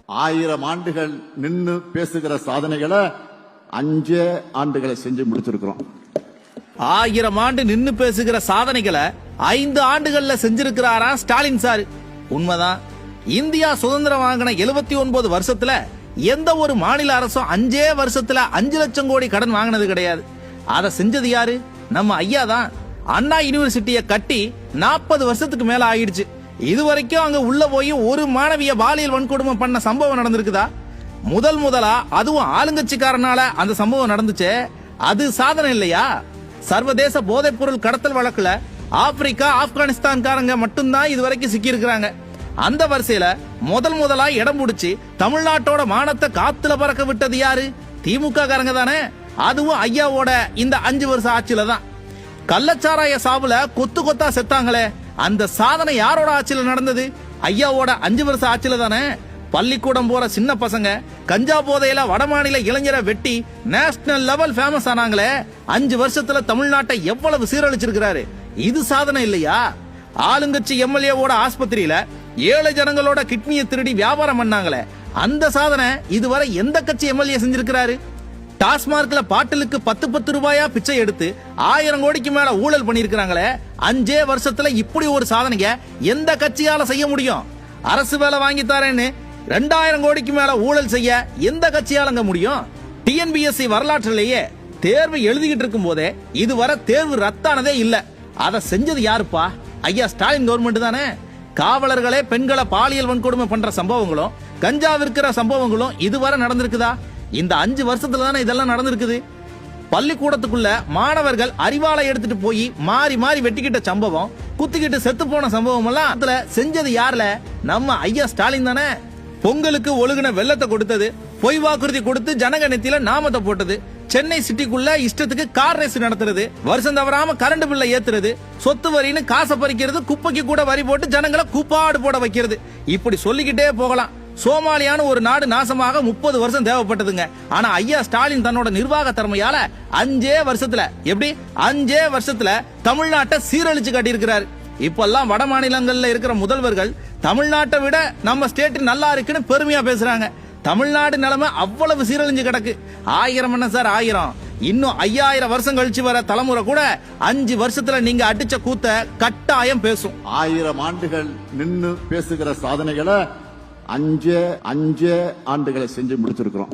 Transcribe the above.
1000 ஆண்டுகள் நின்னு பேசுகிற சாதனைகளை 5 ஆண்டுகளை செஞ்சு முடிச்சிருக்கிறோம். 1000 ஆண்டு நின்னு பேசுகிற சாதனைகளை 5 ஆண்டுகள்ல செஞ்சிருக்கிறாரா ஸ்டாலின் சார். உண்மைதான். இந்தியா சுதந்திரம் வாங்கின 79 வருஷத்துல எந்த ஒரு மாநில அரசும் 5 வருஷத்துல 5 லட்சம் கோடி கடன் வாங்கினது கிடையாது. அதை செஞ்சது யாரு? நம்ம ஐயா தான். அண்ணா யூனிவர்சிட்டியை கட்டி 40 வருஷத்துக்கு மேல ஆயிடுச்சு. இதுவரைக்கும் அங்க உள்ள போய் ஒரு மாணவிய பாலியல் வன்கொடுமை பண்ண சம்பவம் நடந்திருக்குதா? முதலா அதுவும் ஆளுங்கட்சிக்காரனால அந்த சம்பவம் நடந்துச்சு. அது சாதனை இல்லையா? சர்வதேச போதைப் பொருள் கடத்தல் வழக்குல ஆப்பிரிக்கா ஆப்கானிஸ்தான்காரங்க மட்டும்தான் இதுவரைக்கும் சிக்கி இருக்கிறாங்க. அந்த வரிசையில முதலா இடம் பிடிச்சி தமிழ்நாட்டோட மானத்தை காத்துல பறக்க விட்டது யாரு? திமுக காரங்க தானே. அதுவும் ஐயாவோட இந்த 5 வருஷ ஆட்சியில தான். கள்ளச்சாராய சாவுல கொத்து கொத்தா செத்தாங்களே, அந்த சாதனை யாரோட ஆட்சியில நடந்தது? ஐயாவோட 5 வருஷ ஆட்சியில தானே. பள்ளிக்கூடம் போற சின்ன பசங்க கஞ்சா போதையில வடமாநில இளைஞரை வெட்டி நேஷனல் லெவல் ஃபேமஸ் ஆனாங்களே, 5 வருஷத்துல தமிழ்நாட்டை எவ்வளவு சீரழிச்சிருக்கிறாரு. இது சாதனை இல்லையா? ஆளுங்கட்சி எம்எல்ஏவோட ஆஸ்பத்திரியில 7 ஜனங்களோட கிட்னியை திருடி வியாபாரம் பண்ணாங்களே, அந்த சாதனை இதுவரை எந்த கட்சி எம்எல்ஏ செஞ்சிருக்கிறாரு? டாஸ்மார்க்ல பாட்டிலுக்கு 10 ரூபாயா பிச்சை எடுத்து 1000 கோடிக்கு மேல ஊழல் பண்ணிருக்காங்களே, 5 வருஷத்துல இப்படி ஒரு சாதனைய எந்த கட்சியால செய்ய முடியும்? அரசு வேலை வாங்கி தரேன்னு 2000 கோடிக்கு மேல ஊழல் செய்ய எந்த கட்சியாலங்க முடியும்? டிஎன்பிஎஸ்சி வரலாற்றிலேயே தேர்வு எழுதிக்கிட்டு இருக்கும் போதே இதுவரை தேர்வு ரத்தானதே இல்ல. அதை செஞ்சது யாருப்பா? ஐயா ஸ்டாலின் கவர்மெண்ட் தானே. காவலர்களே பெண்களை பாலியல் வன்கொடுமை பண்ற சம்பவங்களும் கஞ்சா விற்கிற சம்பவங்களும் இதுவரை நடந்திருக்குதா? இந்த 5 வருஷத்துல தானே இதெல்லாம் நடந்திருக்குது. பள்ளிக்கூடத்துக்குள்ள மாணவர்கள் அறிவாலை எடுத்துட்டு போய் மாறி மாறி வெட்டிக்கிட்ட சம்பவம், குத்திக்கிட்டு செத்து போன சம்பவம் எல்லாம் அதுல செஞ்சது யாருல? நம்ம ஐயா ஸ்டாலின் தானே. பொங்கலுக்கு ஒழுகுன வெள்ளத்தை கொடுத்தது, பொய் வாக்குறுதி கொடுத்து ஜனங்க நெத்தியில நாமத்தை போட்டது, சென்னை சிட்டிக்குள்ள இஷ்டத்துக்கு கார் ரேஸ் நடத்துறது, வருஷம் தவறாம கரண்ட் பில்லை ஏத்துறது, சொத்து வரின்னு காசை பறிக்கிறது, குப்பைக்கு கூட வரி போட்டு ஜனங்களை கூப்பாடு போட வைக்கிறது, இப்படி சொல்லிக்கிட்டே போகலாம். சோமாலியான ஒரு நாடு நாசமாக 30 வருஷம் தேவைப்பட்டதுங்க. ஆனா ஐயா ஸ்டாலின் தன்னோட நிர்வாக திறமையால 5 வருஷத்துல, எப்படி 5 வருஷத்துல தமிழ்நாட்டை சீரழிச்சு காட்டியிருக்கிறாரு. இப்பெல்லாம் வட மாநிலங்கள்ல இருக்கிற முதல்வர்கள் தமிழ்நாட்டை விட நம்ம ஸ்டேட் நல்லா இருக்குன்னு பெருமையா பேசுறாங்க. தமிழ்நாடு நிலைமை அவ்வளவு சீரழிஞ்சு கிடக்கு. 1000 என்ன சார் 1000, இன்னும் 5000 வருஷம் கழிச்சு வர தலைமுறை கூட 5 வருஷத்துல நீங்க அடிச்ச கூத்த கட்டாயம் பேசும். 1000 ஆண்டுகள் நின்னு பேசுகிற சாதனைகளை 5 ஆண்டுகளை செஞ்சு முடிச்சிருக்கிறோம்.